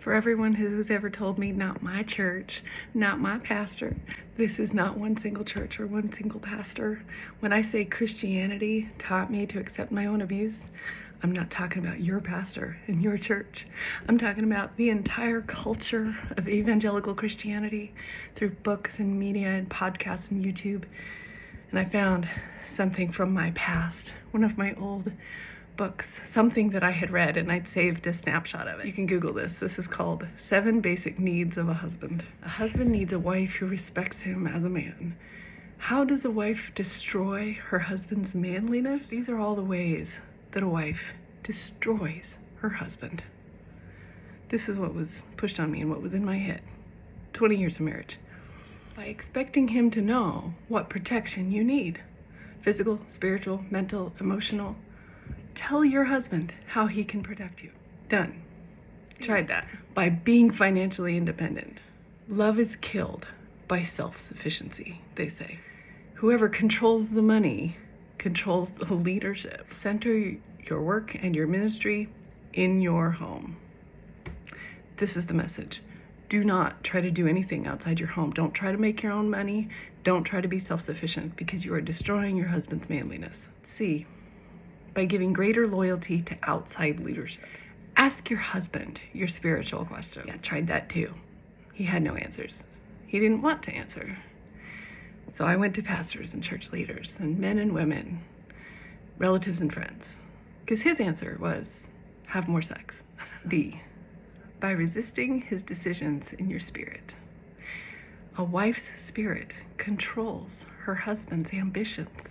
For everyone who's ever told me, not my church, not my pastor, this is not one single church or one single pastor. When I say Christianity taught me to accept my own abuse, I'm not talking about your pastor and your church. I'm talking about the entire culture of evangelical Christianity through books and media and podcasts and YouTube. And I found something from my past, one of my old books, something that I had read, and I'd saved a snapshot of it. You can Google this. This is called 7 Basic Needs of a Husband. A husband needs a wife who respects him as a man. How does a wife destroy her husband's manliness? These are all the ways that a wife destroys her husband. This is what was pushed on me and what was in my head. 20 years of marriage. By expecting him to know what protection you need. Physical, spiritual, mental, emotional. Tell your husband how he can protect you. Done. Tried that. By being financially independent. Love is killed by self-sufficiency, they say. Whoever controls the money controls the leadership. Center your work and your ministry in your home. This is the message. Do not try to do anything outside your home. Don't try to make your own money. Don't try to be self-sufficient because you are destroying your husband's manliness. C, by giving greater loyalty to outside leadership. Ask your husband your spiritual questions. Yeah, tried that too. He had no answers. He didn't want to answer. So I went to pastors and church leaders and men and women, relatives and friends, because his answer was, have more sex. D, by resisting his decisions in your spirit. A wife's spirit controls her husband's ambitions.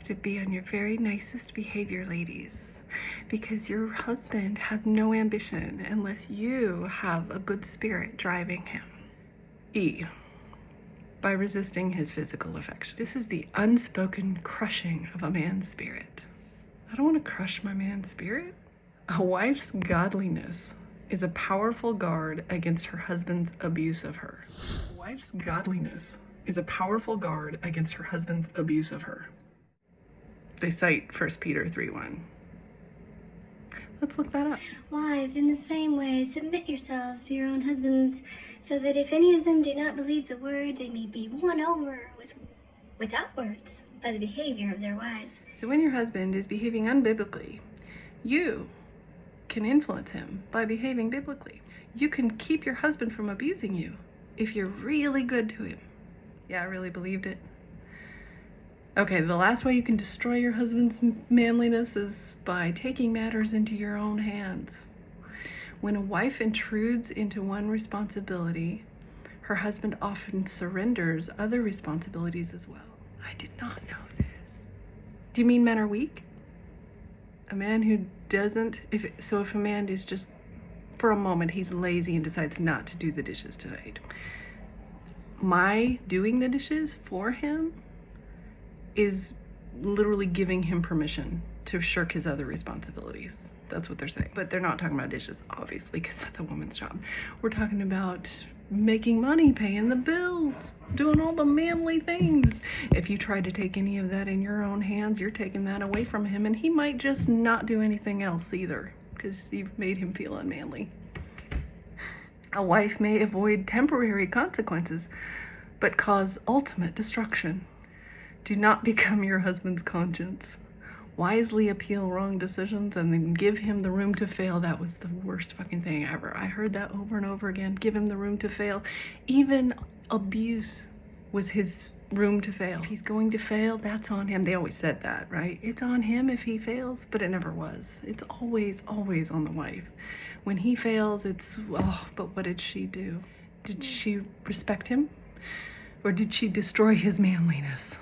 To be on your very nicest behavior, ladies, because your husband has no ambition unless you have a good spirit driving him. E, by resisting his physical affection. This is the unspoken crushing of a man's spirit. I don't want to crush my man's spirit. A wife's godliness is a powerful guard against her husband's abuse of her. A wife's godliness is a powerful guard against her husband's abuse of her. They cite 1 Peter 3:1. Let's look that up. Wives, in the same way, submit yourselves to your own husbands, so that if any of them do not believe the word, they may be won over without words by the behavior of their wives. So when your husband is behaving unbiblically, you can influence him by behaving biblically. You can keep your husband from abusing you if you're really good to him. Yeah, I really believed it. Okay, the last way you can destroy your husband's manliness is by taking matters into your own hands. When a wife intrudes into one responsibility, her husband often surrenders other responsibilities as well. I did not know this. Do you mean men are weak? A man who doesn't, if a man is just, for a moment, he's lazy and decides not to do the dishes tonight. My doing the dishes for him is literally giving him permission to shirk his other responsibilities. That's what they're saying. But they're not talking about dishes, obviously, because that's a woman's job. We're talking about making money, paying the bills, doing all the manly things. If you try to take any of that in your own hands, you're taking that away from him, and he might just not do anything else either, because you've made him feel unmanly. A wife may avoid temporary consequences, but cause ultimate destruction. Do not become your husband's conscience. Wisely appeal wrong decisions and then give him the room to fail. That was the worst fucking thing ever. I heard that over and over again. Give him the room to fail. Even abuse was his room to fail. If he's going to fail, that's on him. They always said that, right? It's on him if he fails, but it never was. It's always, always on the wife. When he fails, it's, oh, but what did she do? Did she respect him? Or did she destroy his manliness?